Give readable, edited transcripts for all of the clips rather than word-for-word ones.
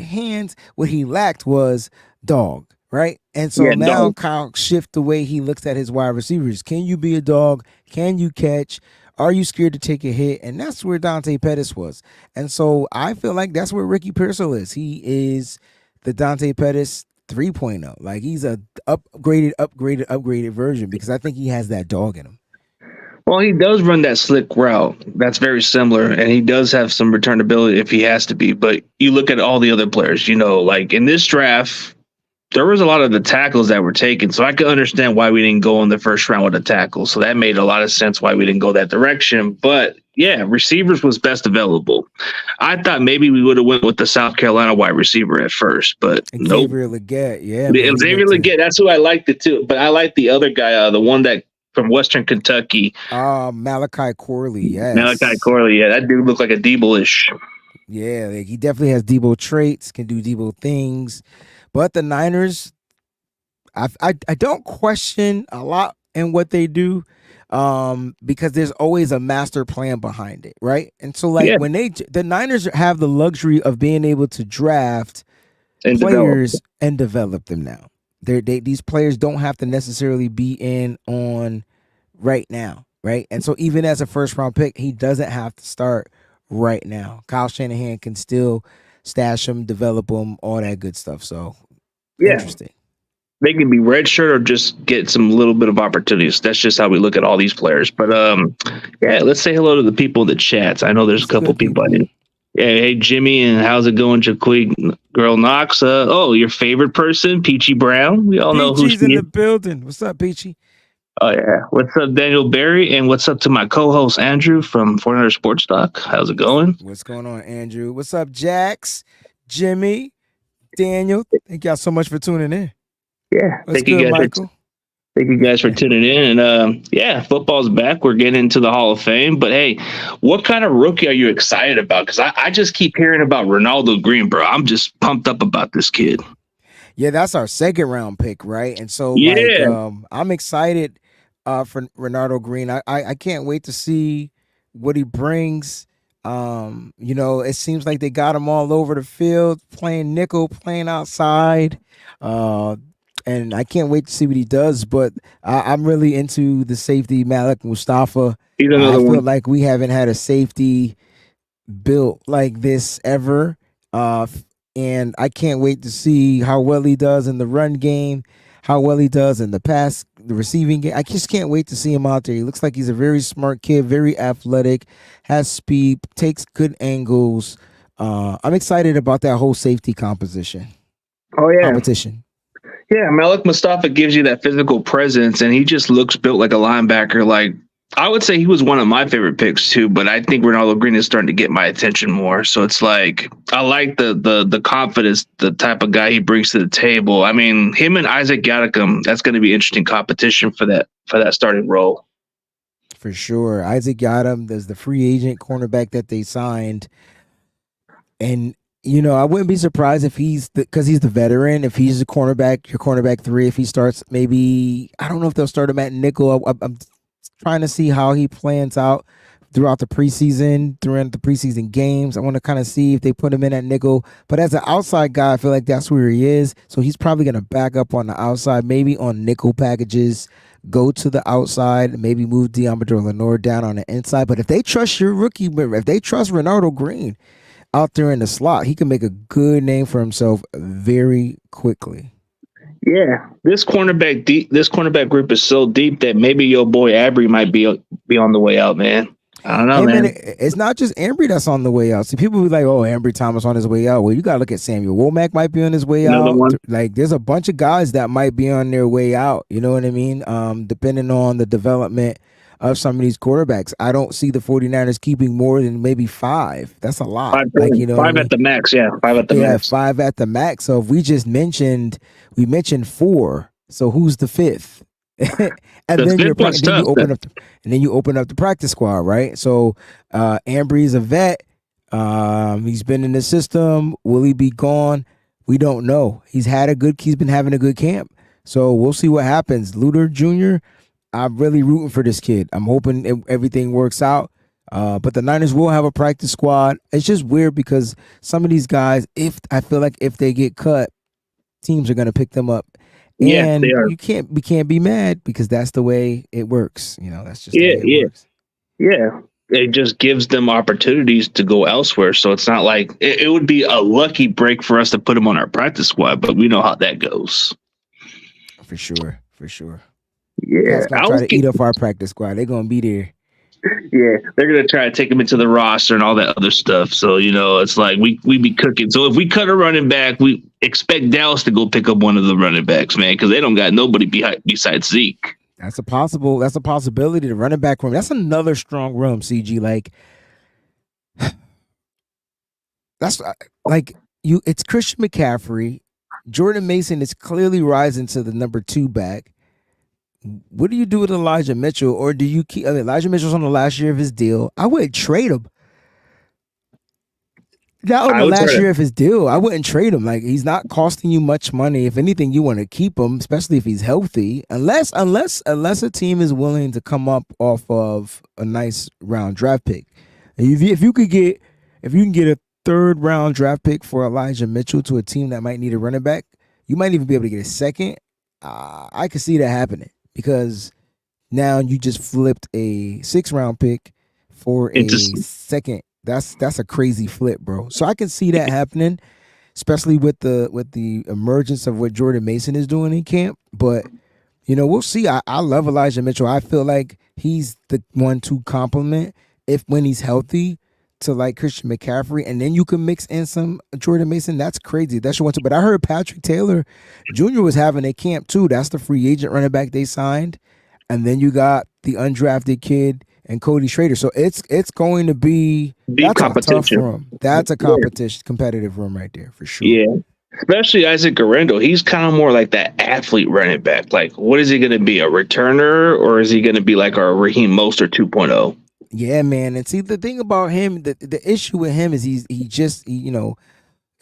hands. What he lacked was dog, right? And so Yeah, now dog. Kyle shift the way he looks at his wide receivers. Can you be a dog? Can you catch? Are you scared to take a hit? And that's where Dante Pettis was. And so I feel like that's where Ricky Pearsall is. He is the Dante Pettis 3.0. Like he's a upgraded version because I think he has that dog in him. Well, he does run that slick route. That's very similar, and he does have some returnability if he has to be. But you look at all the other players, like in this draft, there was a lot of the tackles that were taken. So I could understand why we didn't go in the first round with a tackle. So that made a lot of sense why we didn't go that direction. But yeah, receivers was best available. I thought maybe we would have went with the South Carolina wide receiver at first, but nope. Xavier Legette, yeah, man. Xavier Legette, that's who I liked it too. But I like the other guy, the one that from Western Kentucky. Malachi Corley, Malachi yes. Corley, yeah, that dude looked like a Debo-ish. Yeah, like he definitely has Debo traits, can do Debo things. But the Niners, I don't question a lot in what they do, because there's always a master plan behind it, right? And so like Yeah. when the Niners have the luxury of being able to draft And players and develop them now. These players don't have to necessarily be in on right now, right? And so even as a first round pick, he doesn't have to start right now. Kyle Shanahan can still stash him, develop him, all that good stuff. So yeah, interesting. they can be redshirt or just get some little bit of opportunities. That's just how we look at all these players. But yeah, let's say hello to the people in the chats. I know there's a couple people I didn't. Yeah, hey Jimmy, and how's it going, Jaquig Girl Knox? Your favorite person, Peachy Brown. We all know who's Peachy's in the building. What's up, Peachy? Oh yeah, what's up, Daniel Barry, and what's up to my co-host Andrew from 400 Sports Talk? How's it going? What's going on, Andrew? What's up, Jax, Jimmy, Daniel? Thank y'all so much for tuning in. Yeah, What's good, Michael? Thank you guys for tuning in. And yeah, football's back. We're getting into the Hall of Fame. But hey, what kind of rookie are you excited about? Because I just keep hearing about Ronaldo Green, bro. I'm just pumped up about this kid. Yeah, that's our second round pick, right? And so I'm excited for Ronaldo Green. I can't wait to see what he brings. It seems like they got him all over the field, playing nickel, playing outside. And I can't wait to see what he does. But I'm really into the safety, Malik Mustafa. He's another I feel one. like we haven't had a safety built like this ever. And I can't wait to see how well he does in the run game, how well he does in the receiving game. I just can't wait to see him out there. He looks like he's a very smart kid, very athletic, has speed, takes good angles. I'm excited about that whole safety competition. Yeah, Malik Mustafa gives you that physical presence, and he just looks built like a linebacker. Like I would say he was one of my favorite picks too, but I think Ronaldo Green is starting to get my attention more. So it's like I like the confidence, the type of guy he brings to the table. I mean, him and Isaac Yadicum, that's going to be interesting competition for that starting role. For sure. Isaac Yadam, there's the free agent cornerback that they signed. And I wouldn't be surprised if because he's the veteran, if he's your cornerback 3, if he starts maybe, I don't know if they'll start him at nickel. I'm trying to see how he plans out throughout the preseason games. I want to kind of see if they put him in at nickel. But as an outside guy, I feel like that's where he is. So he's probably going to back up on the outside, maybe on nickel packages, go to the outside, maybe move Deommodore Lenoir down on the inside. But if they trust your rookie, if they trust Ronaldo Green out there in the slot, he can make a good name for himself very quickly. Yeah, this cornerback group is so deep that maybe your boy Abry might be on the way out, man. I don't know, man. It's not just Ambry that's on the way out. See, people be like, "Oh, Ambry Thomas on his way out." Well, you gotta look at Samuel Womack might be on his way Another out. one. Like, there's a bunch of guys that might be on their way out. You know what I mean? Depending on the development of some of these quarterbacks, I don't see the 49ers keeping more than maybe 5. That's a lot. Five at the max. Yeah, 5 at the max. 5 at the max. So if we mentioned 4. So who's the 5th? And then you open up the practice squad, right? So Ambry's a vet. He's been in the system. Will he be gone? We don't know. He's been having a good camp. So we'll see what happens. Luter Jr., I'm really rooting for this kid. I'm hoping everything works out. But the Niners will have a practice squad. It's just weird because some of these guys, if I feel like if they get cut, teams are gonna pick them up, Yeah, they and are. we can't be mad because that's the way it works. That's just the Yeah, way it yeah, works. yeah. It just gives them opportunities to go elsewhere. So it's not like it would be a lucky break for us to put them on our practice squad, but we know how that goes. For sure, for sure. Yeah, Cats gonna try to eat up our practice squad. They're gonna be there. yeah, they're gonna try to take him into the roster and all that other stuff. So it's like we be cooking. So if we cut a running back, we expect Dallas to go pick up one of the running backs, man, because they don't got nobody besides Zeke. That's a possibility. The running back room. That's another strong room. CG that's like you. It's Christian McCaffrey. Jordan Mason is clearly rising to the number 2 back. What do you do with Elijah Mitchell, or do you keep? Elijah Mitchell's on the last year of his deal. I wouldn't trade him. Not on I the would last try to. year of his deal. I wouldn't trade him. Like he's not costing you much money. If anything, you want to keep him, especially if he's healthy. Unless a team is willing to come up off of a nice round draft pick. If you can get a third round draft pick for Elijah Mitchell to a team that might need a running back, you might even be able to get a second. I could see that happening because now you just flipped a 6th round pick for It a just second. That's a crazy flip, bro. So I can see that happening, especially with the emergence of what Jordan Mason is doing in camp. But we'll see. I love Elijah Mitchell. I feel like he's the one to complement if when he's healthy to like Christian McCaffrey, and then you can mix in some Jordan Mason. That's crazy. That's your one. But I heard Patrick Taylor Jr. was having a camp too. That's the free agent running back they signed, and then you got the undrafted kid and Cody Schrader. So it's going to be be that's a tough competition. room. That's a Yeah, competition competitive room right there for sure. yeah. Especially Isaac Garendo, he's kind of more like that athlete running back. Like, what is he going to be, a returner, or is he going to be like our Raheem Mostert 2.0? Yeah, man. And see the thing about him, the issue with him is he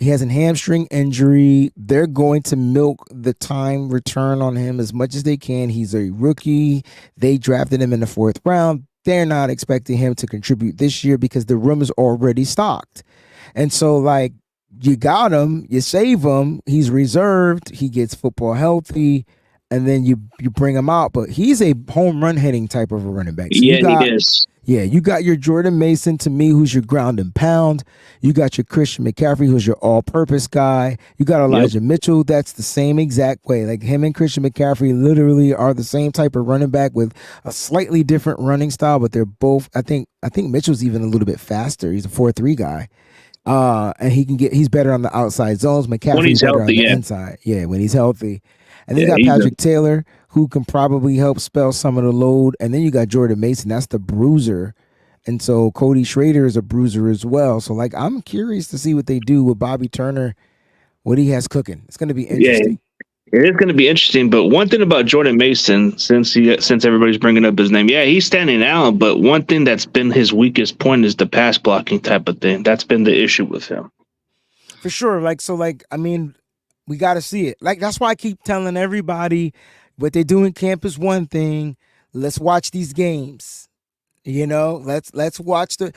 has a hamstring injury. They're going to milk the time return on him as much as they can. He's a rookie. They drafted him in the 4th round. They're not expecting him to contribute this year because the room is already stocked. And so, like, you got him, you save him. He's reserved. He gets football healthy, and then you bring him out. But he's a home run hitting type of a running back. So you Yeah, he got is. yeah, you got your Jordan Mason to me, who's your ground and pound. You got your Christian McCaffrey, who's your all-purpose guy. You got Yep. Elijah Mitchell. That's the same exact way. Like him and Christian McCaffrey literally are the same type of running back with a slightly different running style, but they're both. I think Mitchell's even a little bit faster. He's a 4-3 guy. And he's better on the outside zones. When McCaffrey's he's better on healthy, the yeah. inside. Yeah, when he's healthy. And then you Yeah, got he's a Patrick Taylor, who can probably help spell some of the load. And then you got Jordan Mason. That's the bruiser. And so Cody Schrader is a bruiser as well. So like I'm curious to see what they do with Bobby Turner, what he has cooking. It's going to be yeah. interesting. It is going to be interesting, but one thing about Jordan Mason, since everybody's bringing up his name, yeah, he's standing out. But one thing that's been his weakest point is the pass blocking type of thing. That's been the issue with him. For sure. I mean, we got to see it. Like that's why I keep telling everybody what they do in camp is one thing. Let's watch these games. Let's watch the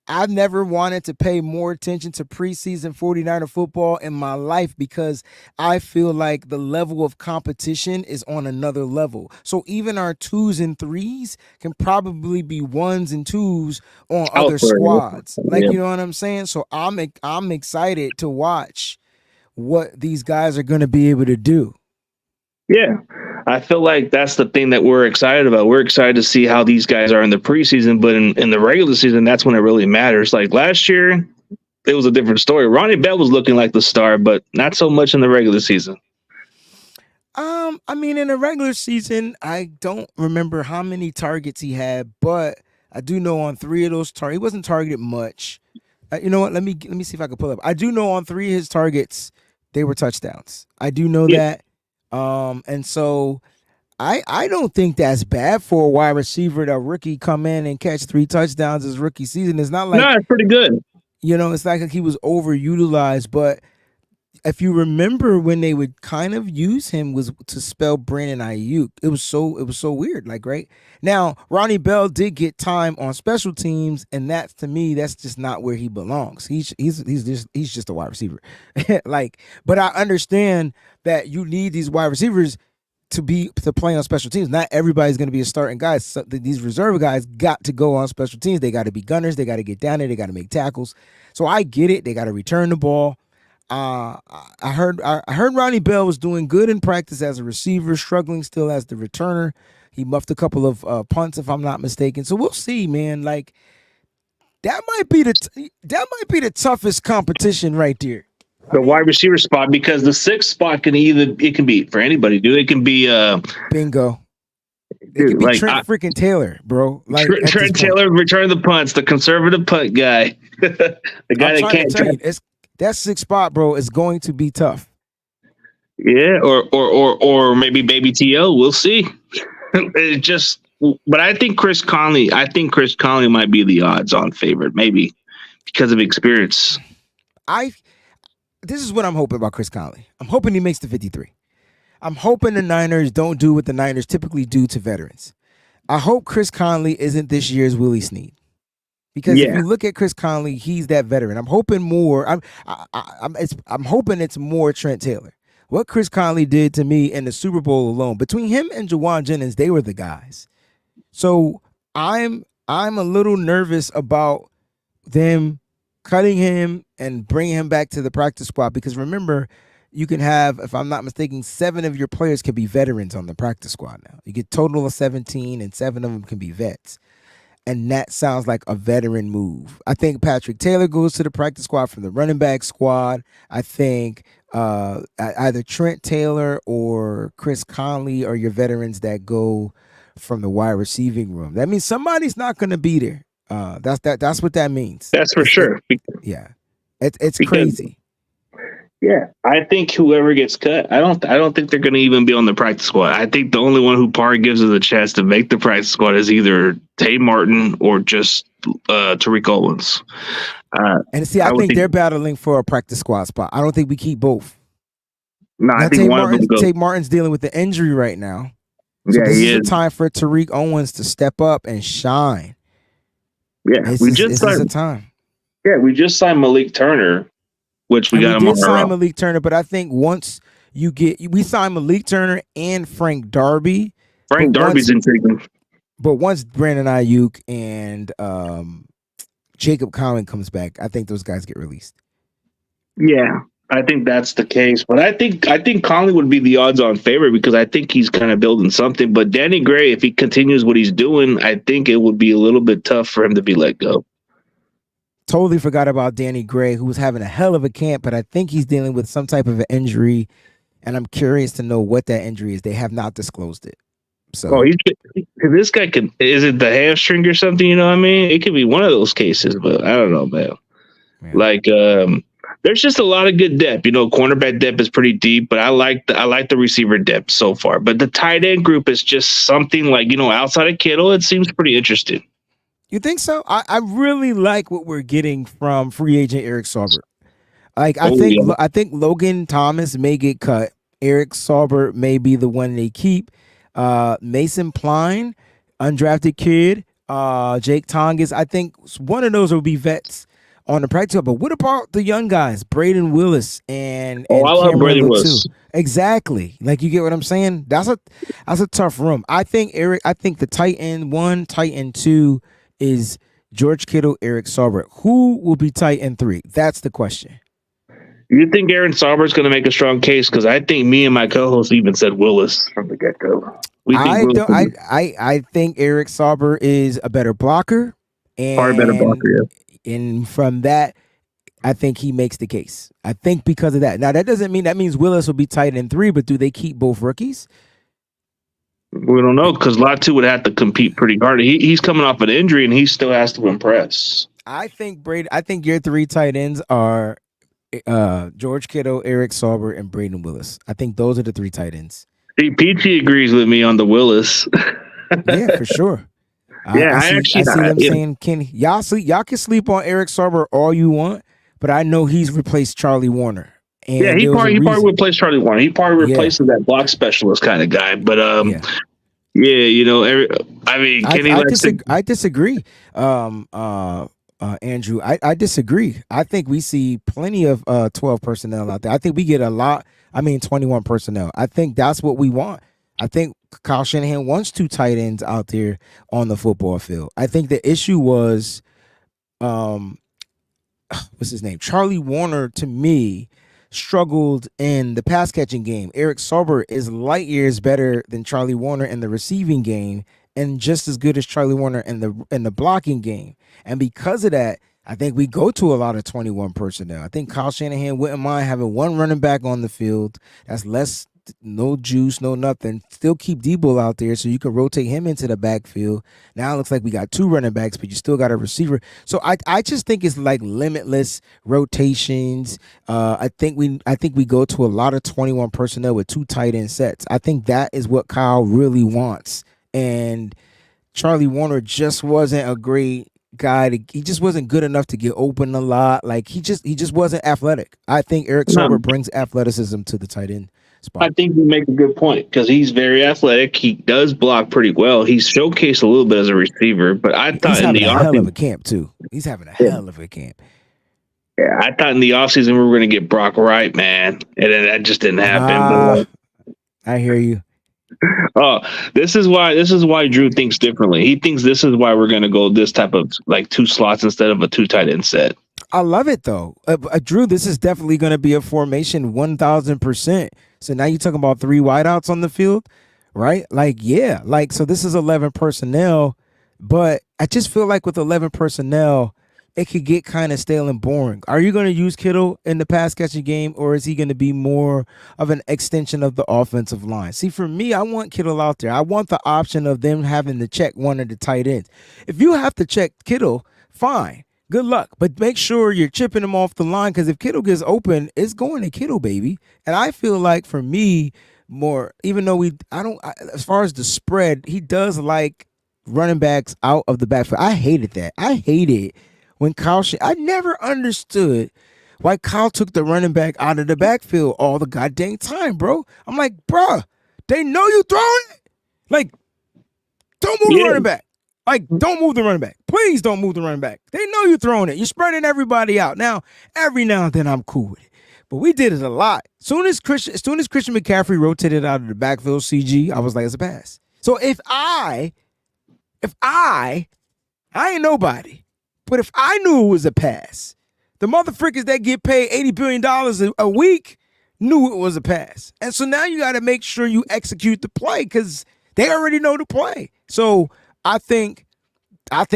I've never wanted to pay more attention to preseason 49er football in my life because I feel like the level of competition is on another level. So even our 2s and 3s can probably be 1s and 2s on other Elsewhere, squads. Like, yeah, you know what I'm saying? So I'm excited to watch what these guys are going to be able to do. yeah. I feel like that's the thing that we're excited about. We're excited to see how these guys are in the preseason, but in the regular season, that's when it really matters. Like last year, it was a different story. Ronnie Bell was looking like the star, but not so much in the regular season. I mean, in the regular season, I don't remember how many targets he had, but I do know on 3 of those targets, he wasn't targeted much. You know what? Let me see if I can pull up. I do know on 3 of his targets, they were touchdowns. I do know Yeah, that. And so I don't think that's bad for a wide receiver. The rookie come in and catch 3 touchdowns his rookie season. It's not no, like it's pretty good. it's like he was overutilized, but if you remember when they would kind of use him was to spell Brandon Ayuk. It was so weird. Like right now, Ronnie Bell did get time on special teams, and that's to me that's just not where he belongs. He's just a wide receiver. Like, but I understand that you need these wide receivers to play on special teams. Not everybody's going to be a starting guy. So these reserve guys got to go on special teams. They got to be gunners. They got to get down there. They got to make tackles. So I get it. They got to return the ball. I heard Ronnie Bell was doing good in practice as a receiver, struggling still as the returner. He muffed a couple of punts, if I'm not mistaken. So we'll see, man. Like that might be the toughest competition right there. I The mean, wide receiver spot, because the sixth spot it can be for anybody, dude. It can be bingo. It could dude, be like Trent freaking Taylor, bro. Like at this Trent point, Taylor returning the punts, the conservative punt guy, the I'm guy that trying to can't tell you, it's that sixth spot, bro, is going to be tough. yeah, or maybe Baby To. We'll see. It just, but I think Chris Conley might be the odds-on favorite, maybe because of experience. I This is what I'm hoping about Chris Conley. I'm hoping he makes the 53. I'm hoping the Niners don't do what the Niners typically do to veterans. I hope Chris Conley isn't this year's Willie Snead. Because if Yeah, you look at Chris Conley, he's that veteran. I'm hoping more. I'm hoping it's more Trent Taylor. What Chris Conley did to me in the Super Bowl alone, between him and Jawan Jennings, they were the guys. So I'm a little nervous about them cutting him and bringing him back to the practice squad because remember, you can have, if I'm not mistaken, 7 of your players can be veterans on the practice squad now. You get total of 17, and 7 of them can be vets. And that sounds like a veteran move. I think Patrick Taylor goes to the practice squad from the running back squad. I think either Trent Taylor or Chris Conley are your veterans that go from the wide receiving room. That means somebody's not going to be there. That's what that means. that's for sure. Yeah, it's Because crazy. yeah, I think whoever gets cut, I don't think they're going to even be on the practice squad. I think the only one who probably gives us a chance to make the practice squad is either Tay Martin or just Tariq Owens. And see, I I would think think they're battling for a practice squad spot. I don't think we keep both. no, I Now think one of them goes. Tate Martin's dealing with the injury right now. So Yeah, this he is a is. time for Tariq Owens to step up and shine. Yeah, This is a time. we just signed Malik Turner, which we And we got him did on our sign own. Malik Turner, but I think once we signed Malik Turner and Frank Darby, but Frank once Darby's intriguing. Brandon Ayuk and Jacob Cowan comes back, I think those guys get released. Yeah, I think that's the case. But I think Conley would be the odds-on favorite because I think he's kind of building something. But Danny Gray, if he continues what he's doing, I think it would be a little bit tough for him to be let go. Totally forgot about Danny Gray, who was having a hell of a camp, but I think he's dealing with some type of an injury, and I'm curious to know what that injury is. They have not disclosed it. Oh, So this guy could, is it the hamstring or something? You know what I mean? It could be one of those cases, but I don't know, man. yeah. Like, there's just a lot of good depth. You know, cornerback depth is pretty deep, but I like the receiver depth so far. But the tight end group is just something like, outside of Kittle, it seems pretty interesting. You think so? I really like what we're getting from free agent Eric Saubert. Like Oh yeah, I think Logan Thomas may get cut. Eric Saubert may be the one they keep. Mason Pline, undrafted kid. Jake Tongas. I think one of those will be vets on the practice field. But what about the young guys, Braden Willis and oh, I love Cameron Brady Latou? Willis. Exactly. Like you get what I'm saying? That's a tough room. I think the tight end 1, tight end 2 is George Kittle, Eric Saubert. Who will be tight end 3? That's the question. You think Aaron Sauber's going to make a strong case? Because I think me and my co-host even said Willis from the get-go. We think I Willis don't. is I think Eric Sauber is a better blocker, far better blocker. and Yeah. from that, I think he makes the case. I think because of that. Now that doesn't mean that means Willis will be tight end 3, but do they keep both rookies? We don't know because Latu would have to compete pretty hard. He's coming off an injury and he still has to impress. I think your 3 tight ends are George Kittle, Eric Sauber, and Braden Willis. I think those are the 3 tight ends. See, Peachy agrees with me on the Willis. Yeah, for sure. Yeah, I see them saying, y'all can sleep on Eric Sauber all you want, but I know he's replaced Charlie Warner. Yeah, and there was a he probably reason. replaced Charlie Warner. He probably Yeah, replaces that block specialist kind of guy. But yeah. yeah, I mean, Kenny I likes to. disagree. I disagree. Andrew, I disagree. I think we see plenty of 12 personnel out there. I think we get a lot. I mean, 21 personnel. I think that's what we want. I think Kyle Shanahan wants two tight ends out there on the football field. I think the issue was, um, what's his name? Charlie Warner, to me, struggled in the pass catching game. Eric Sauber is light years better than Charlie Warner in the receiving game, and just as good as Charlie Warner in the blocking game. And because of that, I think we go to a lot of 21 personnel. I think Kyle Shanahan wouldn't mind having one running back on the field. That's less, no juice, no nothing. Still keep Debo out there so you can rotate him into the backfield. Now it looks like we got two running backs, but you still got a receiver. So I just think it's like limitless rotations. I think we go to a lot of 21 personnel with two tight end sets. I think that is what Kyle really wants. And Charlie Warner just wasn't a great guy. He just wasn't good enough to get open a lot. Like he just wasn't athletic. I think Eric No, Sauber brings athleticism to the tight end I spot. think you make a good point because he's very athletic. He does block pretty well. He's showcased a little bit as a receiver, but I He's thought in having the a hell of offseason, a camp too. He's having a yeah, hell of a camp. yeah, I thought in the offseason we were going to get Brock Wright, man, and then that just didn't happen. But Ah, I hear you. oh, this is why Drew thinks differently. He thinks this is why we're going to go this type of like two slots instead of a two tight end set. I love it though. Drew, this is definitely going to be a formation 1000%. So now you're talking about three wideouts on the field, right? Like, yeah, like, so this is 11 personnel, but I just feel like with 11 personnel, it could get kind of stale and boring. Are you going to use Kittle in the pass catching game, or is he going to be more of an extension of the offensive line? See, for me, I want Kittle out there. I want the option of them having to check one of the tight ends. If you have to check Kittle, fine. Good luck, but make sure you're chipping him off the line because if Kittle gets open, it's going to Kittle, baby. And I feel like for me, more even though as far as the spread, he does like running backs out of the backfield. I hated that. I hated when I never understood why Kyle took the running back out of the backfield all the goddamn time, bro. I'm like, bruh, they know you throwing it. Like, don't move the Yeah, running back. Like, don't move the running back. Please don't move the running back. They know you're throwing it. You're spreading everybody out. Now, every now and then I'm cool with it. But we did it a lot. As soon as Christian McCaffrey rotated out of the backfield CG, I was like, it's a pass. So if I ain't nobody, but if I knew it was a pass, the motherfuckers that get paid $80 billion a week knew it was a pass. And so now you got to make sure you execute the play because they already know the play. So I think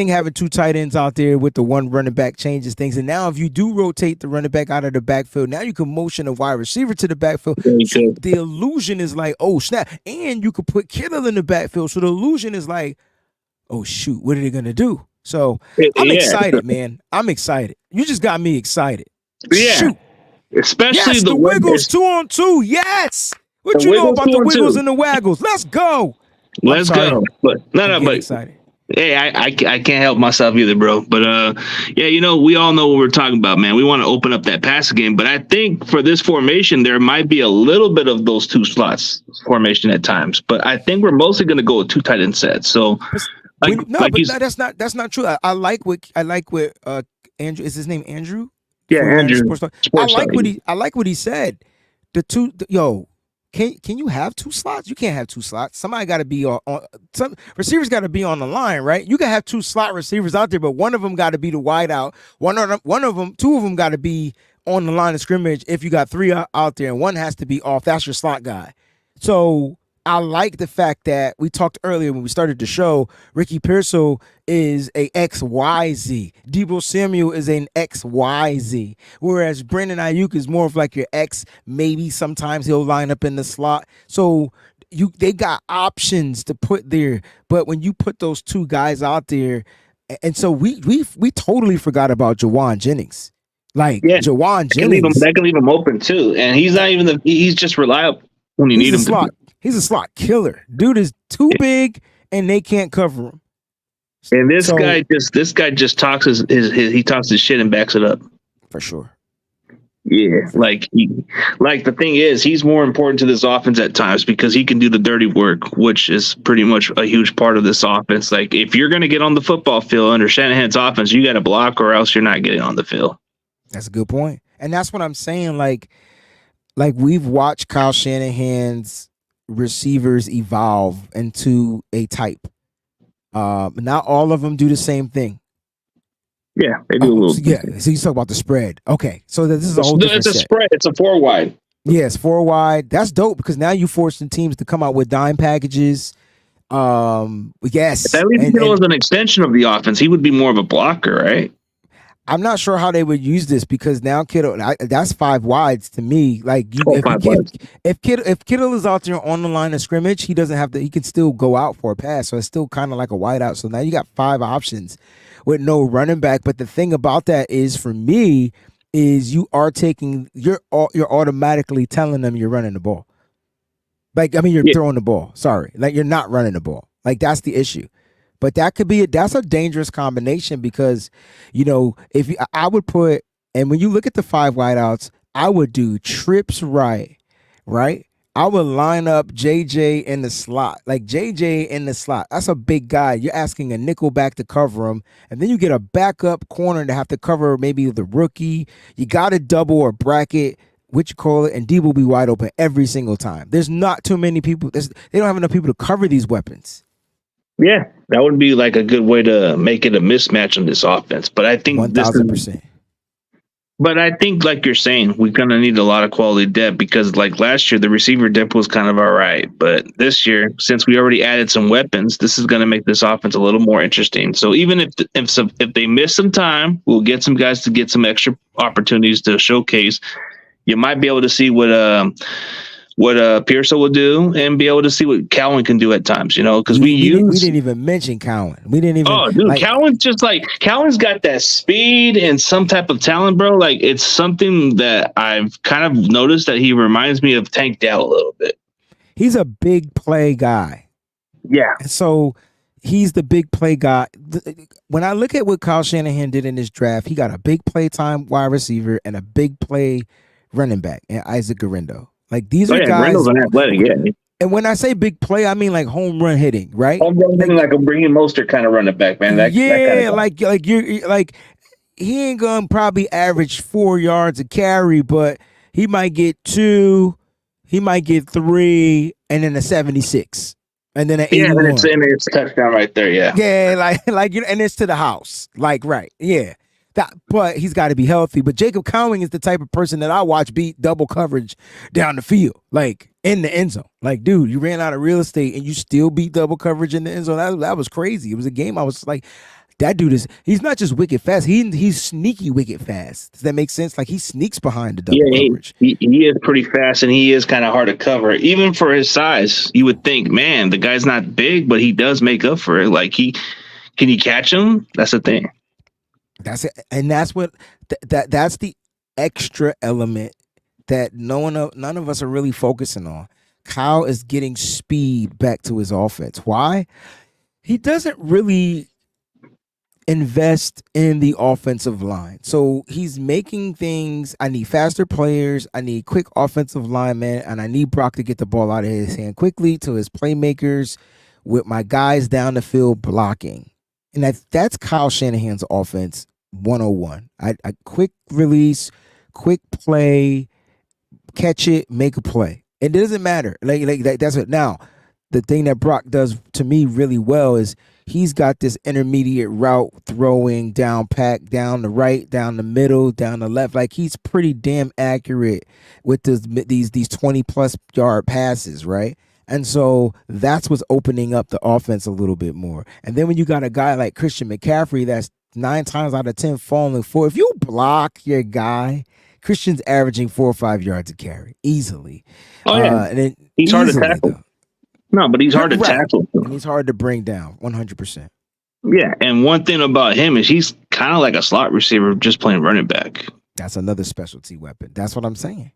having two tight ends out there with the one running back changes things. And now if you do rotate the running back out of the backfield, now you can motion a wide receiver to the backfield. very So good. the illusion is like, oh snap. And you could put Kittle in the backfield. So the illusion is like, oh shoot, what are they gonna do? So I'm Yeah, excited, man. I'm excited. You just got me excited. yeah. Shoot. Especially Yes, the the way Wiggles 2-on-2. Yes. the What you know Wiggles about two the and Wiggles two. and the Waggles? Let's go. I'm Let's sorry. go. But no, I'm no, getting but excited. hey, I can't help myself either, bro. But yeah, we all know what we're talking about, man. We want to open up that passing game, but I think for this formation, there might be a little bit of those two slots formation at times. But I think we're mostly going to go with two tight end sets. So, like, No, like but you, no, that's not true. I like what Andrew, is his name Andrew yeah, 49ers Andrew, Sports Talk. sports star. I like what he said. Yo, can you have two slots? You can't have two slots. Somebody got to be on some receivers got to be on the line, right? You can have two slot receivers out there, but one of them got to be the wide out. Two of them got to be on the line of scrimmage. If you got three out there, and one has to be off, that's your slot guy. So I like the fact that we talked earlier when we started the show. Ricky Pearsall is a XYZ. Debo Samuel is an XYZ. Whereas Brandon Ayuk is more of like your X. Maybe sometimes he'll line up in the slot. So they got options to put there. But when you put those two guys out there, and so we totally forgot about Jawan Jennings. Like Yeah, Jawan Jennings, that can leave him open too, and he's not even he's just reliable when you he's need a him to be. slot. He's a slot killer. Dude is too big, and they can't cover him. And this So guy just talks he talks his shit and backs it up. for sure. Yeah, like the thing is, he's more important to this offense at times because he can do the dirty work, which is pretty much a huge part of this offense. Like if you're going to get on the football field under Shanahan's offense, you got to block or else you're not getting on the field. That's a good point. And that's what I'm saying. Like we've watched Kyle Shanahan's receivers evolve into a type. Not all of them do the same thing. Yeah, they do a Oh, little. so yeah. So you talk about the spread. Okay, so this is a whole different It's a set. spread. It's a 4 wide. Yes, 4 wide. That's dope because now you forcing teams to come out with dime packages. If Yes, at least Kittle and was an extension of the offense, he would be more of a blocker, right? I'm not sure how they would use this because now Kittle, that's 5 wides to me. Like you, Oh, if you five wides. if Kittle is out there on the line of scrimmage, he doesn't have to. He can still go out for a pass, so it's still kind of like a wide out. So now you got 5 options with no running back. But the thing about that is, for me, is you're automatically telling them you're running the ball. Like I mean, you're Yeah, throwing the ball. Sorry, like you're not running the ball. Like that's the issue. But that's a dangerous combination because, if I would put, and when you look at the 5 wideouts, I would do trips right. I would line up JJ in the slot, like JJ in the slot. That's a big guy. You're asking a nickel back to cover him, and then you get a backup corner to have to cover maybe the rookie. You got to double or bracket, what you call it, and D will be wide open every single time. There's not too many people. They don't have enough people to cover these weapons. yeah, that would be like a good way to make it a mismatch on this offense. But I think this is 1000%. But I think, like you're saying, we're gonna need a lot of quality depth because, like last year, the receiver depth was kind of all right. But this year, since we already added some weapons, this is gonna make this offense a little more interesting. So even if they miss some time, we'll get some guys to get some extra opportunities to showcase. You might be able to see what Pearson will do and be able to see what Cowan can do at times, because we didn't even mention Cowan. We didn't even. Oh, dude, Cowan's got that speed and some type of talent, bro. Like it's something that I've kind of noticed that he reminds me of Tank Dell a little bit. He's a big play guy. Yeah. So he's the big play guy. When I look at what Kyle Shanahan did in this draft, he got a big play time wide receiver and a big play running back, and Isaac Guerrero. Like these are guys. Grindel's an athletic, yeah. And when I say big play, I mean like home run hitting, right? Home run hitting, like a Raheem Mostert kind of running back, man. That kind of like you're like he ain't gonna probably average 4 yards a carry, but he might get 2, he might get 3, and then a 76, and then an 81. And it's a touchdown right there, yeah. Yeah, and it's to the house, like right, yeah. But he's got to be healthy. But Jacob Cowing is the type of person that I watch beat double coverage down the field, like in the end zone. Like, dude, you ran out of real estate and you still beat double coverage in the end zone. That was crazy. It was a game I was like, that dude he's not just wicked fast. He's sneaky wicked fast. Does that make sense? Like he sneaks behind the double coverage. He is pretty fast and he is kind of hard to cover. Even for his size, you would think, man, the guy's not big, but he does make up for it. Like can you catch him? That's the thing. That's it, and that's what that's the extra element that none of us are really focusing on. Kyle is getting speed back to his offense. Why? He doesn't really invest in the offensive line. So he's making things, I need faster players, I need quick offensive linemen, and I need Brock to get the ball out of his hand quickly to his playmakers with my guys down the field blocking. And that's Kyle Shanahan's offense 101. I quick release, quick play, catch it, make a play. It doesn't matter. Like that's it. Now, the thing that Brock does to me really well is he's got this intermediate route throwing down pack, down the right, down the middle, down the left. Like he's pretty damn accurate with these 20+ yard passes, right? And so that's what's opening up the offense a little bit more. And then when you got a guy like Christian McCaffrey that's 9 times out of 10 falling for, if you block your guy, Christian's averaging 4 or 5 yards a carry easily. Oh yeah, and then he's hard to tackle. Though. No, but he's hard to tackle. And he's hard to bring down 100%. Yeah, and one thing about him is he's kind of like a slot receiver just playing running back. That's another specialty weapon. That's what I'm saying.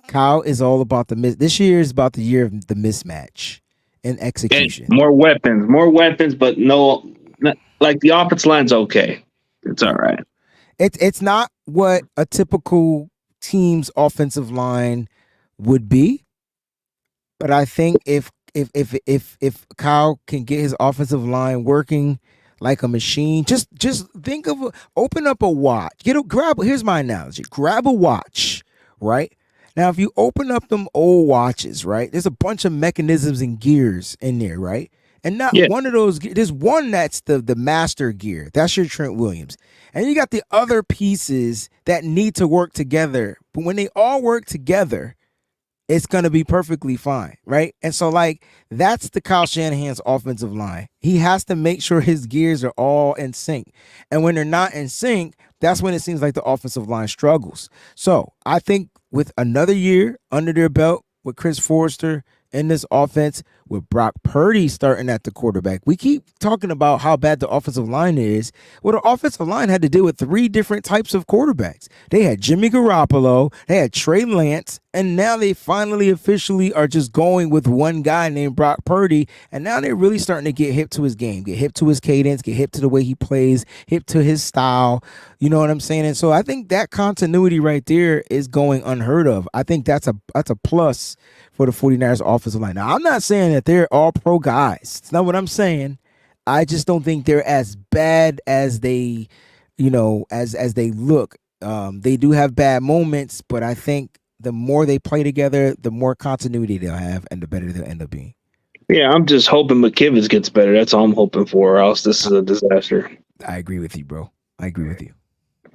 Kyle is all about this year is about the year of the mismatch and execution. And more weapons, but like the offense line's okay. It's all right. It's not what a typical team's offensive line would be. But I think if Kyle can get his offensive line working like a machine, just think of open up a watch. Grab. Here's my analogy. Grab a watch, right? Now, if you open up them old watches, right, there's a bunch of mechanisms and gears in there, right? And not Yeah, one of those. There's one that's the master gear. That's your Trent Williams, and you got the other pieces that need to work together. But when they all work together, it's going to be perfectly fine, right? And so, like, that's the Kyle Shanahan's offensive line. He has to make sure his gears are all in sync. And when they're not in sync, that's when it seems like the offensive line struggles. So I think with another year under their belt with Chris Forrester in this offense, with Brock Purdy starting at the quarterback, we keep talking about how bad the offensive line is. Well, the offensive line had to deal with three different types of quarterbacks. They had Jimmy Garoppolo, they had Trey Lance, and now they finally officially are just going with one guy named Brock Purdy. And now they're really starting to get hip to his game, get hip to his cadence, get hip to the way he plays, hip to his style. You know what I'm saying? And so I think that continuity right there is going unheard of. I think that's a plus for the 49ers offensive line. Now, I'm not saying that they're all pro guys. It's not what I'm saying. I just don't think they're as bad as they, as they look. They do have bad moments, but I think the more they play together, the more continuity they'll have, and the better they'll end up being. yeah. I'm just hoping McKivitz gets better. That's all I'm hoping for. Or else this is a disaster. I agree with you, bro. I agree with you.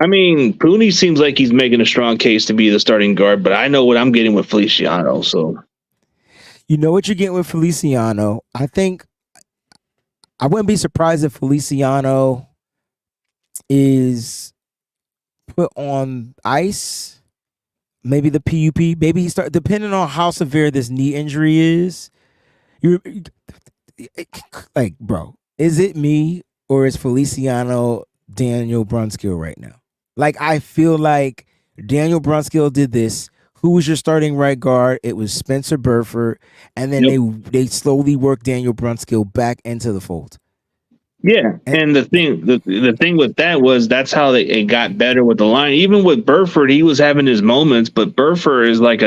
I mean, Pooney seems like he's making a strong case to be the starting guard, but I know what I'm getting with Feliciano. So You know what you're getting with Feliciano. I think I wouldn't be surprised if Feliciano is put on ice, maybe the PUP. Maybe he start depending on how severe this knee injury is. You're like, bro, is it me or is Feliciano Daniel Brunskill right now? Like, I feel like Daniel Brunskill did this. Who was your starting right guard? It was Spencer Burford, and then yep. they slowly worked Daniel Brunskill back into the fold. Yeah, And and the thing with that was that's how it got better with the line. Even with Burford, he was having his moments, but Burford is like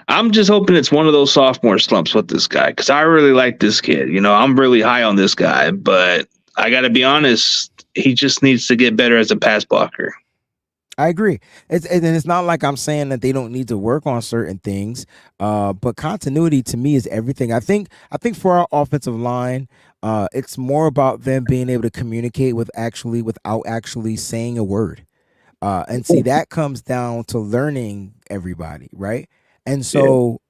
I'm just hoping it's one of those sophomore slumps with this guy because I really like this kid. I'm really high on this guy, but I got to be honest, he just needs to get better as a pass blocker. I agree. It's not like I'm saying that they don't need to work on certain things, but continuity to me is everything. I think for our offensive line, it's more about them being able to communicate without actually saying a word. And see, that comes down to learning everybody, right? And Yeah. so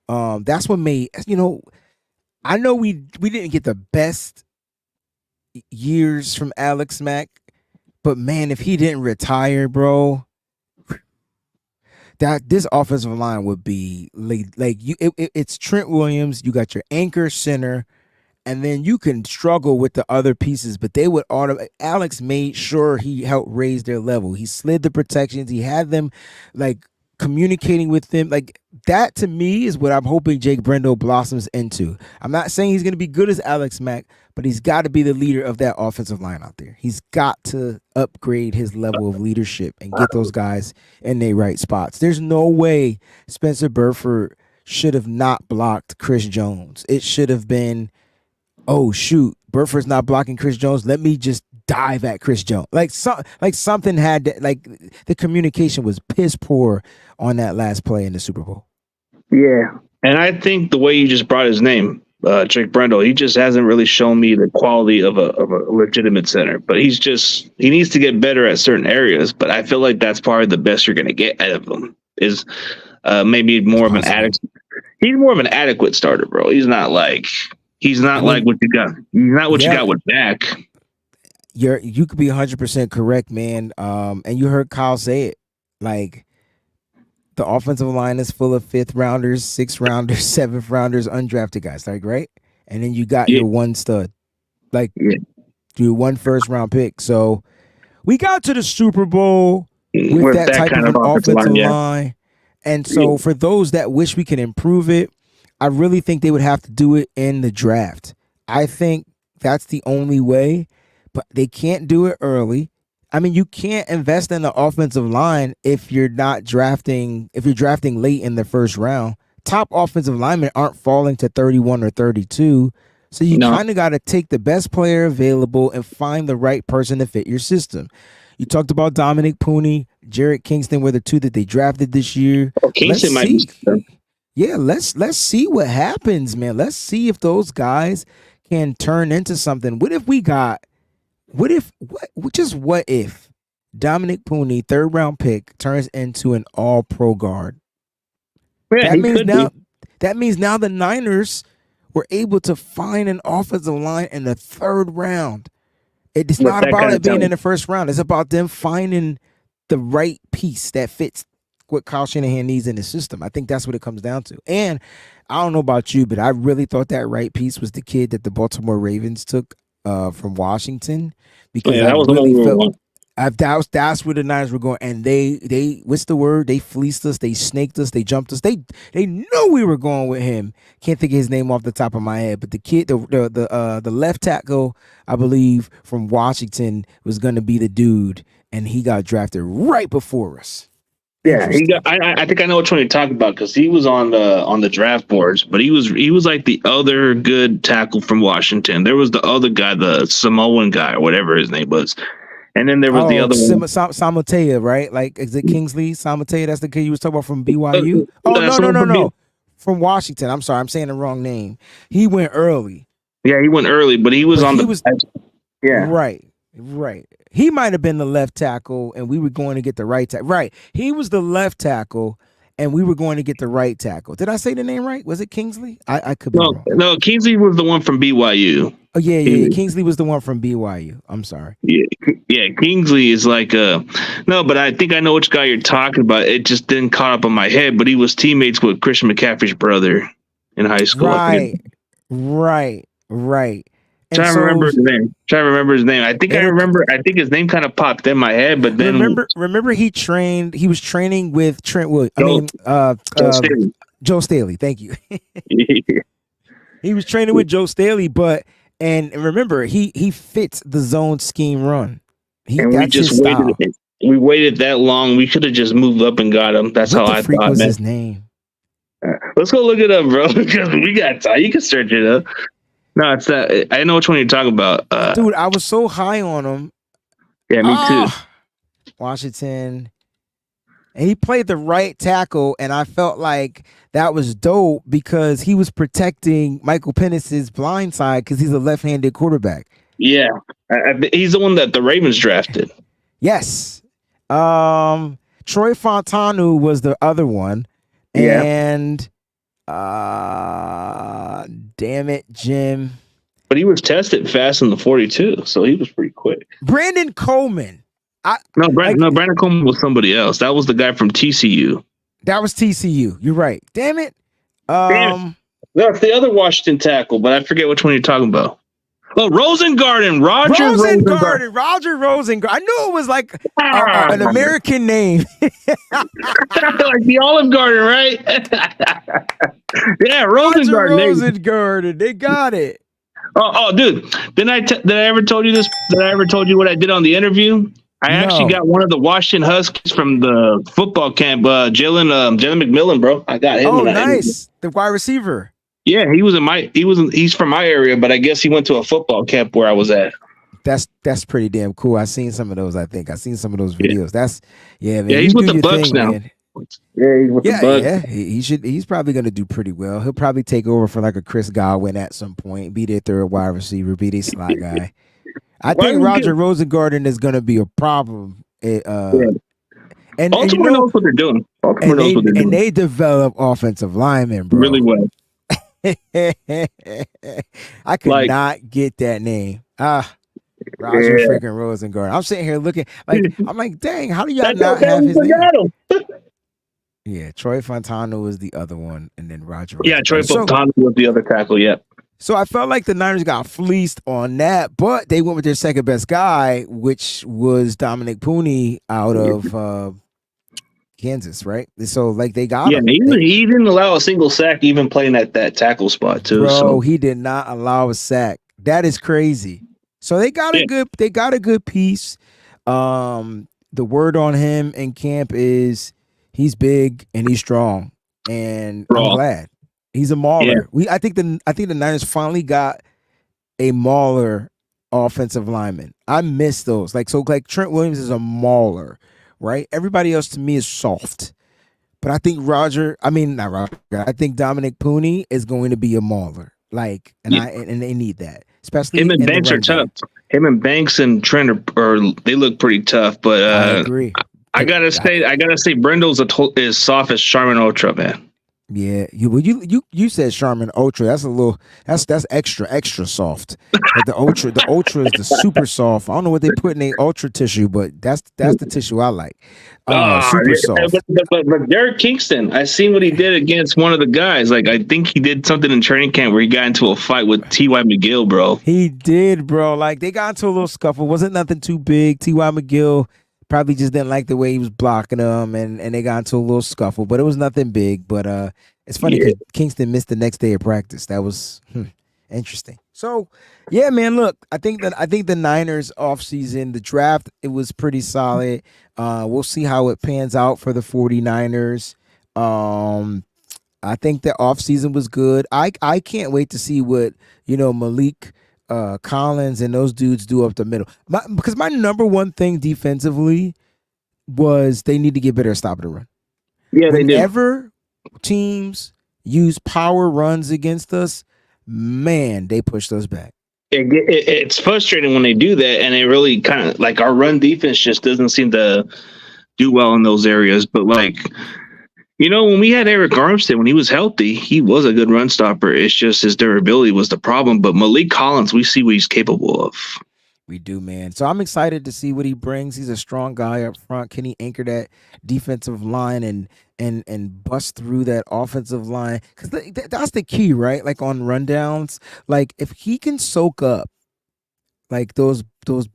that's what made I know we didn't get the best years from Alex Mack, but man, if he didn't retire, bro, that this offensive line would be like you. It's Trent Williams. You got your anchor center, and then you can struggle with the other pieces, but they would Alex made sure he helped raise their level. He slid the protections. He had them like communicating with them. Like that to me is what I'm hoping Jake Brendel blossoms into. I'm not saying he's going to be good as Alex Mack, but he's got to be the leader of that offensive line out there. He's got to upgrade his level of leadership and get those guys in their right spots. There's no way Spencer Burford should have not blocked Chris Jones. It should have been, oh shoot, Burford's not blocking Chris Jones. Let me just dive at Chris Jones. Like something had to, like the communication was piss poor on that last play in the Super Bowl. Yeah. And I think the way you just brought his name, Jake Brendel, he just hasn't really shown me the quality of a legitimate center. But he needs to get better at certain areas. But I feel like that's probably the best you're going to get out of him is maybe It's more of an possible. adequate. He's more of an adequate starter, bro. He's not like I mean, what you got. He's not what you yeah, got with Dak. you could be 100% correct, man. And you heard Kyle say it. Like the offensive line is full of fifth rounders, sixth rounders, seventh rounders, undrafted guys, like right? And then you got Yeah, your one stud, like yeah. your one first round pick. So we got to the Super Bowl with With that that type kind of of an offensive offensive line, yeah. line. And Yeah. so for those that wish we could improve it, I really think they would have to do it in the draft. I think that's the only way, but they can't do it early. I mean, you can't invest in the offensive line if you're not drafting. If you're drafting late in the first round, top offensive linemen aren't falling to 31 or 32. So you No, kind of got to take the best player available and find the right person to fit your system. You talked about Dominic Pooney, Jarrett Kingston were the two that they drafted this year. Let's Kingston might be. see. Yeah, let's see what happens, man. Let's see if those guys can turn into something. What if we got what if Dominic Pooney, third round pick, turns into an all pro guard? Yeah, That he means could be. now the Niners were able to find an offensive line in the third round. It's With not that about kind it of being in talent. the first round. It's about them finding the right piece that fits what Kyle Shanahan needs in his system. I think that's what it comes down to. And I don't know about you, but I really thought that right piece was the kid that the Baltimore Ravens took from Washington because Yeah, I that was the one really we were felt on. that's where the Niners were going, and they what's the word? They fleeced us, they snaked us, they jumped us. They knew we were going with him. Can't think of his name off the top of my head, but the kid, the left tackle, I believe from Washington was going to be the dude, and he got drafted right before us. Yeah, he got. Interesting. I think I know which one you're talking about because he was on the draft boards, but he was like the other good tackle from Washington. There was the other guy, the Samoan guy or whatever his name was, and then there was the Oh, other one. Samatea, right? Like, is it Kingsley Samatea? That's the kid you was talking about from Uh, BYU. Oh, That's no, the no, one no, from B. no, from Washington. I'm sorry, I'm saying the wrong name. He went early, Yeah, he went early, but he was but on he the. was Yeah, right, right. He might have been the left tackle, and we were going to get the right tackle. Right, he was the left tackle, and we were going to get the right tackle. Did I say the name right? Was it Kingsley? I could be no, wrong. no, Kingsley was the one from BYU. Oh yeah, yeah, yeah. He, Kingsley was the one from BYU. I'm sorry. yeah, yeah, Kingsley is like no, but I think I know which guy you're talking about. It just didn't caught up on my head, but he was teammates with Christian McCaffrey's brother in high school. I forget. Right, right. And Trying to so remember his name. Trying to remember his name. I think I it'll remember. I think his name kind of popped in my head, but then remember he was training with Trent Williams. I Joe mean Joe Staley. Joe Staley, thank you. He was training with Joe Staley, but and remember he fits the zone scheme run. And we That's just his waited. style. We waited that long. We could have just moved up and got him. That's What how the I freak thought, was man. his name? Let's go look it up, bro. Because we got time. You can search it up. No, it's that. I know which one you're talking about. Dude, I was so high on him. Yeah, me too. Oh, Washington. And he played the right tackle, and I felt like that was dope because he was protecting Michael Penix's blind side because he's a left-handed quarterback. Yeah, he's the one that the Ravens drafted. Yes. Troy Fontanu was the other one. Yeah, And damn it, Jim. but he was tested fast in the 42, so he was pretty quick. Brandon Coleman. Brandon Coleman was somebody else. That was the guy from TCU. That was TCU. You're right. Damn it. Damn it. That's the other Washington tackle, but I forget which one you're talking about. Oh, Rosengarten, Roger Rosengarten. Roger Rosengarten. I knew it was like an American name. Like the Olive Garden, right? Yeah, Roger Rosengarten. Rosengarten. They got it. Oh, dude! Did I ever told you this? Did I ever told you what I did on the interview? I actually got one of the Washington Huskies from the football camp, Jalen McMillan, bro. I got him. Oh, nice. The wide receiver. Yeah, he's from my area, but I guess he went to a football camp where I was at. That's pretty damn cool. I seen some of those. I think I seen some of those videos. Man. Yeah, he's with the Bucks now. Man. Yeah, he's with the Bucks. Yeah. He should. He's probably gonna do pretty well. He'll probably take over for like a Chris Godwin at some point. Be their third wide receiver. Be their slot guy. I think Roger Rosengarten is gonna be a problem. And Baltimore knows what they're doing. Baltimore knows what they're doing. And they develop offensive linemen, bro. Really well. I could not get that name. Roger freaking Rosengarten. I'm sitting here looking I'm like, dang, how do y'all not have his name? Yeah, Troy Fontana was the other one, and then Roger. Yeah, Troy Fontana was the other tackle. Yep. So I felt like the Niners got fleeced on that, but they went with their second best guy, which was Dominic Pooney out of Kansas, right? So like they got him. He didn't allow a single sack, even playing at that tackle spot too. Bro, he did not allow a sack. That is crazy. So they got a good piece. The word on him in camp is he's big and he's strong, and I'm Raw. glad he's a Yeah. mauler. I think the Niners finally got a mauler offensive lineman. I miss those. Like Trent Williams is a mauler, right? Everybody else to me is soft. But I think I mean not Roger. I think Dominic Pooney is going to be a mauler. Like, Yeah. and they need that, especially Him and in the Banks are run tough. game. Him and Banks and Trent are they look pretty tough. But I agree. I gotta say, Brindle's is soft as Charmin Ultra, man. Yeah, you said Charmin Ultra. That's a little that's extra soft. Like the Ultra is the super soft. I don't know what they put in a Ultra tissue, but that's the tissue I like. Super soft. But Derek Kingston, I seen what he did against one of the guys. Like I think he did something in training camp where he got into a fight with T.Y. McGill, bro. He did, bro. Like they got into a little scuffle. Wasn't nothing too big. T.Y. McGill probably just didn't like the way he was blocking them, and they got into a little scuffle. But it was nothing big. But it's funny Yeah. because Kingston missed the next day of practice. That was interesting. So yeah, man. Look, I think the Niners offseason, the draft, it was pretty solid. We'll see how it pans out for the 49ers. I think the offseason was good. I can't wait to see what Malik Collins and those dudes do up the middle. Because my number one thing defensively was they need to get better at stopping the run. Yeah, they do. Whenever teams use power runs against us, man, they push us back. It's frustrating when they do that, and it really kind of like our run defense just doesn't seem to do well in those areas. But like, when we had Eric Armstead, when he was healthy, he was a good run stopper. It's just his durability was the problem. But Malik Collins, we see what he's capable of. We do, man. So I'm excited to see what he brings. He's a strong guy up front. Can he anchor that defensive line and bust through that offensive line? Because that's the key, right? Like on rundowns, like if he can soak up like those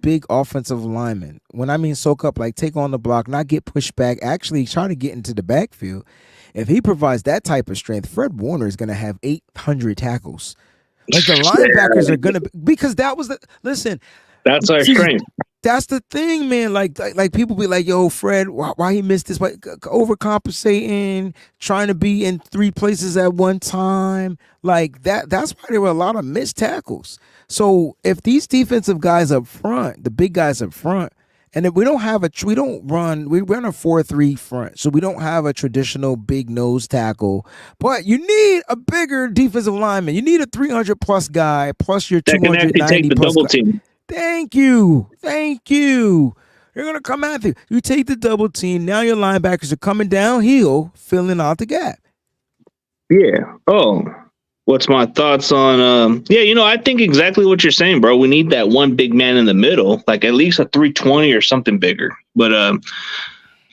big offensive linemen. When I mean soak up, like take on the block, not get pushed back, actually try to get into the backfield. If he provides that type of strength, Fred Warner is going to have 800 tackles. Like the linebackers are going to, because that was listen. That's our strength. That's the thing, man. Like people be like, "Yo, Fred, why he missed this? Why overcompensating, trying to be in three places at one time?" Like that. That's why there were a lot of missed tackles. So if these defensive guys up front, the big guys up front, and if we run a 4-3 front, so we don't have a traditional big nose tackle, but you need a bigger defensive lineman. You need a 300 plus guy plus your that can actually 290 take the plus double guy. team. Thank you. You're gonna come after you. You take the double team. Now your linebackers are coming downhill, filling out the gap. Yeah. Oh, what's my thoughts on? I think exactly what you're saying, bro. We need that one big man in the middle, like at least a 320 or something bigger. But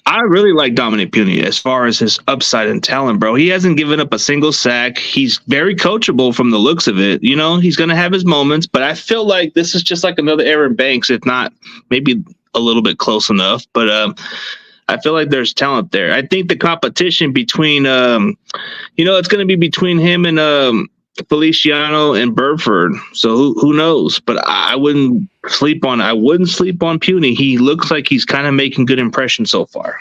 I really like Dominic Puny as far as his upside and talent, bro. He hasn't given up a single sack. He's very coachable from the looks of it. He's going to have his moments, but I feel like this is just like another Aaron Banks, if not maybe a little bit close enough. But I feel like there's talent there. I think the competition between, it's going to be between him and Feliciano and Burford. So who knows? But I wouldn't sleep on Puny. He looks like he's kind of making good impressions so far.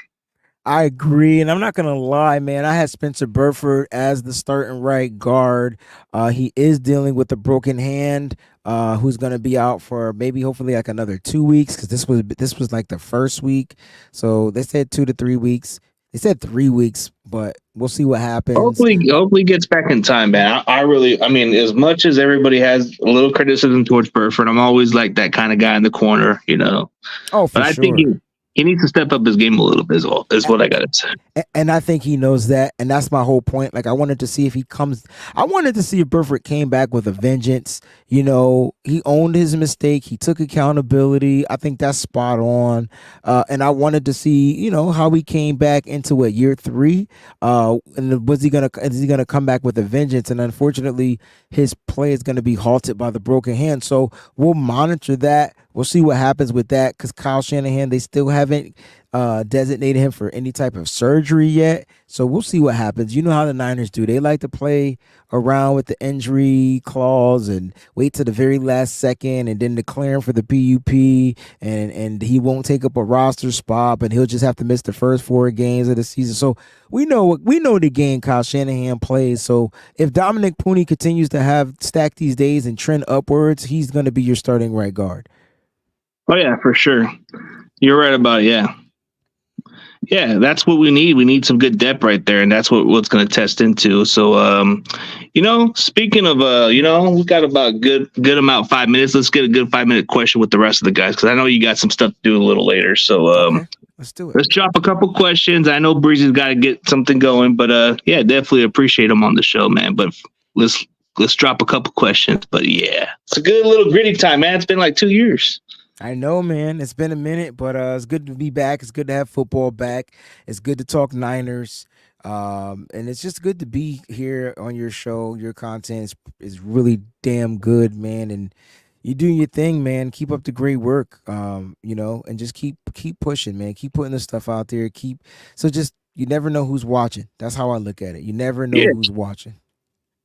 I agree, and I'm not gonna lie, man. I had Spencer Burford as the starting right guard. He is dealing with a broken hand. Who's gonna be out for maybe hopefully like another 2 weeks, because this was like the first week. So they said 2 to 3 weeks. They said 3 weeks, but we'll see what happens. Hopefully he gets back in time, man. I mean, as much as everybody has a little criticism towards Burford, I'm always like that kind of guy in the corner, Oh, for but I sure. think he needs to step up his game a little bit, is what I got to say. And I think he knows that, and that's my whole point. Like I wanted to see if Burford came back with a vengeance. He owned his mistake. He took accountability. I think that's spot on. And I wanted to see, how he came back into year 3. And is he gonna come back with a vengeance? And unfortunately, his play is gonna be halted by the broken hand. So we'll monitor that. We'll see what happens with that because Kyle Shanahan, they still haven't designated him for any type of surgery yet. So we'll see what happens. You know how the Niners do. They like to play around with the injury clause and wait to the very last second and then declare him for the PUP and he won't take up a roster spot and he'll just have to miss the first 4 games of the season. So we know the game Kyle Shanahan plays. So if Dominic Pooney continues to have stack these days and trend upwards, he's going to be your starting right guard. Oh yeah, for sure. You're right about it, yeah. Yeah, that's what we need. We need some good depth right there, and that's what's going to test into. So, speaking of, we got about good amount 5 minutes. Let's get a good 5 minute question with the rest of the guys because I know you got some stuff to do a little later. So, Okay, let's do it. let's drop a couple questions. I know Breezy's got to get something going, but yeah, definitely appreciate him on the show, man. But let's drop a couple questions. But yeah, it's a good little gritty time, man. It's been like 2 years. I know, man. It's been a minute, but it's good to be back. It's good to have football back. It's good to talk Niners. And it's just good to be here on your show. Your content is really damn good, man. And you doing your thing, man. Keep up the great work. And just keep pushing, man. Keep putting the stuff out there. Just you never know who's watching. That's how I look at it. You never know Yeah. who's watching.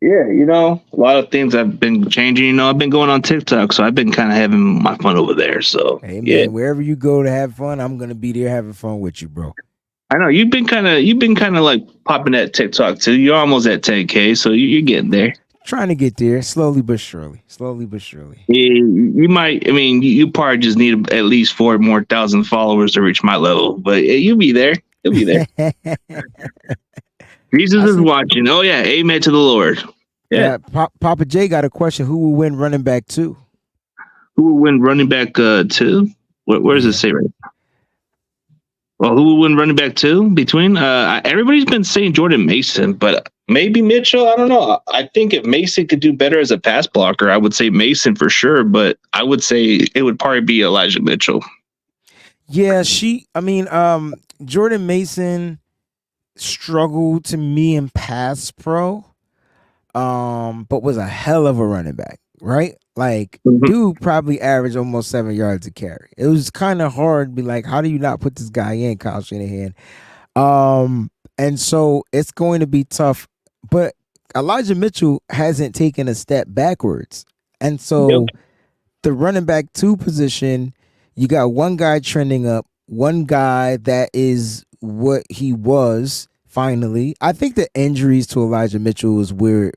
Yeah, a lot of things have been changing. I've been going on TikTok, so I've been kind of having my fun over there. So, Hey, yeah, man, wherever you go to have fun, I'm gonna be there having fun with you, bro. I know you've been kind of like popping that TikTok too. You're almost at 10K, so you're getting there. Trying to get there slowly but surely. Slowly but surely. Yeah, you might. I mean, you probably just need at least 4 more thousand followers to reach my level, but yeah, you'll be there. You'll be there. Jesus I is see. watching. Oh yeah, amen to the Lord. Yeah, Yeah, Papa J got a question. Who will win running back two? who will win running back two? Where does it Yeah. say right? Well, who will win running back two between? Everybody's been saying Jordan Mason, but maybe Mitchell. I don't know. I think if Mason could do better as a pass blocker, I would say Mason for sure. But I would say it would probably be Elijah Mitchell. Yeah, Jordan Mason struggled to me in pass pro, but was a hell of a running back, right? Like, Mhm. dude probably averaged almost 7 yards a carry. It was kind of hard to be like, how do you not put this guy in, Kyle Shanahan? And so it's going to be tough. But Elijah Mitchell hasn't taken a step backwards. And Yep. so the running back two position, you got one guy trending up, one guy that is what he was finally. I think the injuries to Elijah Mitchell is where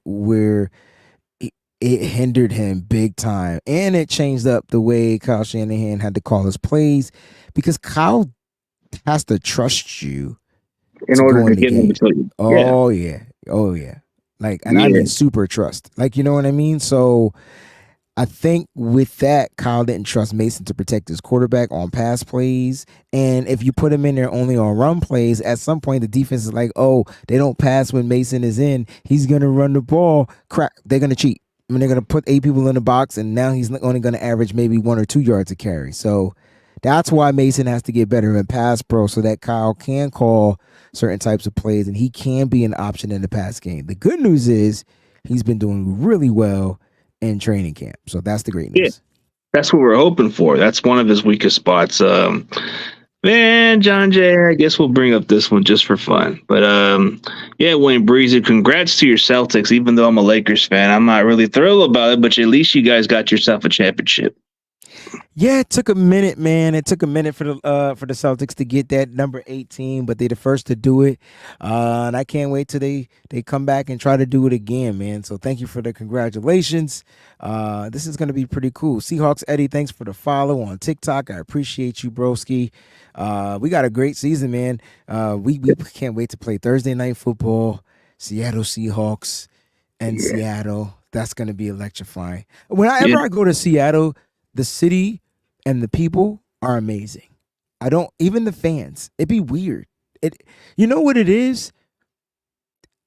it hindered him big time. And it changed up the way Kyle Shanahan had to call his plays because Kyle has to trust you In to order go to in the get him to game. tell you, yeah, Oh yeah. Oh yeah. Like, and I yeah, mean super trust. Like, you know what I mean? So I think with that, Kyle didn't trust Mason to protect his quarterback on pass plays. And if you put him in there only on run plays, at some point the defense is like, oh, they don't pass when Mason is in. He's gonna run the ball. Crap, they're gonna cheat. I mean, they're gonna put 8 people in the box, and now he's only gonna average maybe 1 or 2 yards a carry. So that's why Mason has to get better in pass pro so that Kyle can call certain types of plays and he can be an option in the pass game. The good news is he's been doing really well in training camp. So that's the great yeah. news. That's what we're hoping for. That's one of his weakest spots. Man, John Jay, I guess we'll bring up this one just for fun. But yeah, WayneBreezie, congrats to your Celtics. Even though I'm a Lakers fan, I'm not really thrilled about it. But at least you guys got yourself a championship. Yeah, it took a minute, man. It took a minute for the Celtics to get that number 18, but they're the first to do it. And I can't wait till they come back and try to do it again, man. So thank you for the congratulations. This is gonna be pretty cool. Seahawks Eddie, thanks for the follow on TikTok. I appreciate you, broski. We got a great season, man. We can't wait to play Thursday night football. Seattle Seahawks and Yeah, Seattle. That's gonna be electrifying. yeah, Whenever I go to Seattle, the city and the people are amazing. I don't even the fans. It'd be weird. You know what it is?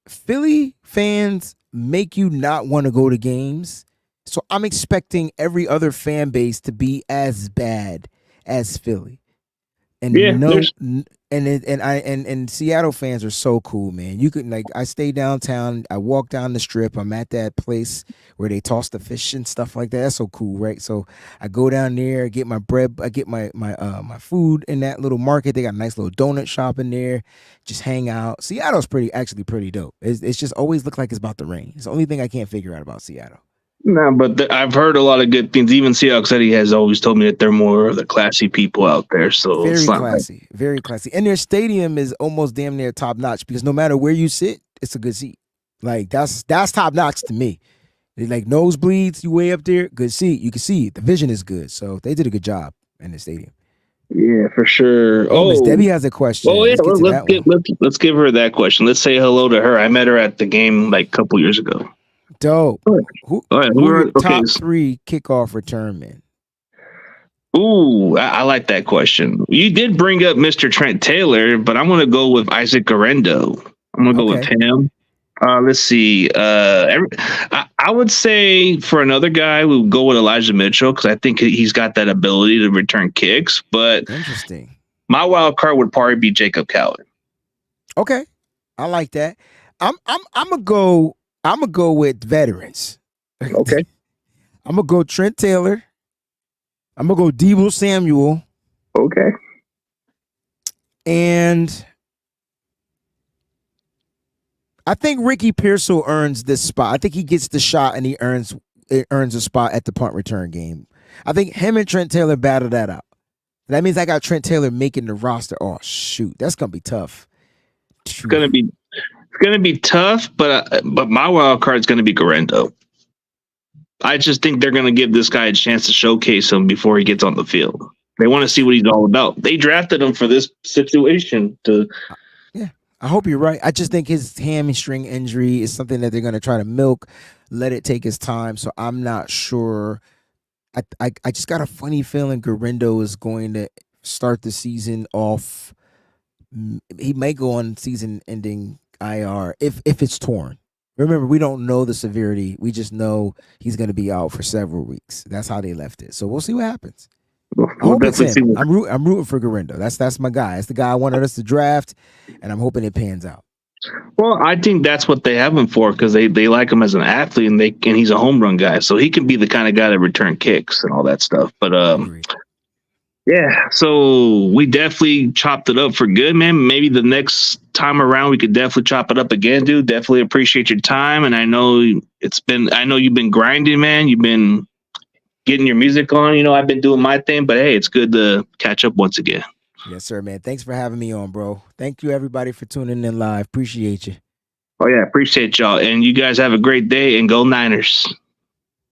Philly fans make you not want to go to games. So I'm expecting every other fan base to be as bad as Philly. Yeah, and no there's and Seattle fans are so cool, man. You could, like, I stay downtown, I walk down the strip, I'm at that place where they toss the fish and stuff like that. That's so cool, right? So I go down there, get my bread, I get my food in that little market. They got a nice little donut shop in there. Just hang out. Seattle's pretty dope. It's just always look like it's about to rain. It's the only thing I can't figure out about Seattle. no, but I've heard a lot of good things. Even Seahawks City has always told me that they're more of the classy people out there. So it's Very not like classy, very classy. And their stadium is almost damn near top notch because no matter where you sit, it's a good seat. Like that's top notch to me. Like nosebleeds, you way up there, good seat. You can see it. The vision is good. So they did a good job in the stadium. yeah, for sure. Oh, Miss Debbie has a question. Yeah. Let's get to that one. Let's give her that question. Let's say hello to her. I met her at the game like a couple years ago. Dope. All right. Who All right, who are your okay. top three kickoff return men? Ooh, I like that question. You did bring up Mr. Trent Taylor, but I'm going to go with Isaac Garendo. I'm going to go with Okay. him. Let's see. I would say for another guy, we would go with Elijah Mitchell because I think he's got that ability to return kicks. But Interesting. my wild card would probably be Jacob Cowan. Okay. I like that. I'm gonna go with veterans. Okay. I'm gonna go Trent Taylor. I'm gonna go Debo Samuel. Okay. And I think Ricky Pearsall earns this spot. I think he gets the shot and he earns a spot at the punt return game. I think him and Trent Taylor battle that out. That means I got Trent Taylor making the roster. Oh shoot, that's gonna be tough. It's gonna be tough, but my wild card is gonna be Garendo. I just think they're gonna give this guy a chance to showcase him before he gets on the field. They want to see what he's all about. They drafted him for this situation to. Yeah, I hope you're right. I just think his hamstring injury is something that they're going to try to milk, let it take his time. So I'm not sure. I just got a funny feeling Garendo is going to start the season off. He may go on season-ending IR if it's torn. Remember, we don't know the severity. We just know he's going to be out for several weeks. That's how they left it. So we'll see what happens. I We'll hope it's definitely see. him. I'm rooting for Garendo. That's my guy. That's the guy I wanted us to draft, and I'm hoping it pans out. Well, I think that's what they have him for because they like him as an athlete and he's a home run guy, so he can be the kind of guy that return kicks and all that stuff. But Agreed. yeah, so we definitely chopped it up for good, man. Maybe the next time around we could definitely chop it up again, dude. Definitely appreciate your time, and I know you've been grinding, man. You've been getting your music on. You know, I've been doing my thing, but hey, it's good to catch up once again. Yes, sir, man. Thanks for having me on, bro. Thank you, everybody, for tuning in live. Appreciate you. Oh yeah, appreciate y'all, and you guys have a great day and go Niners.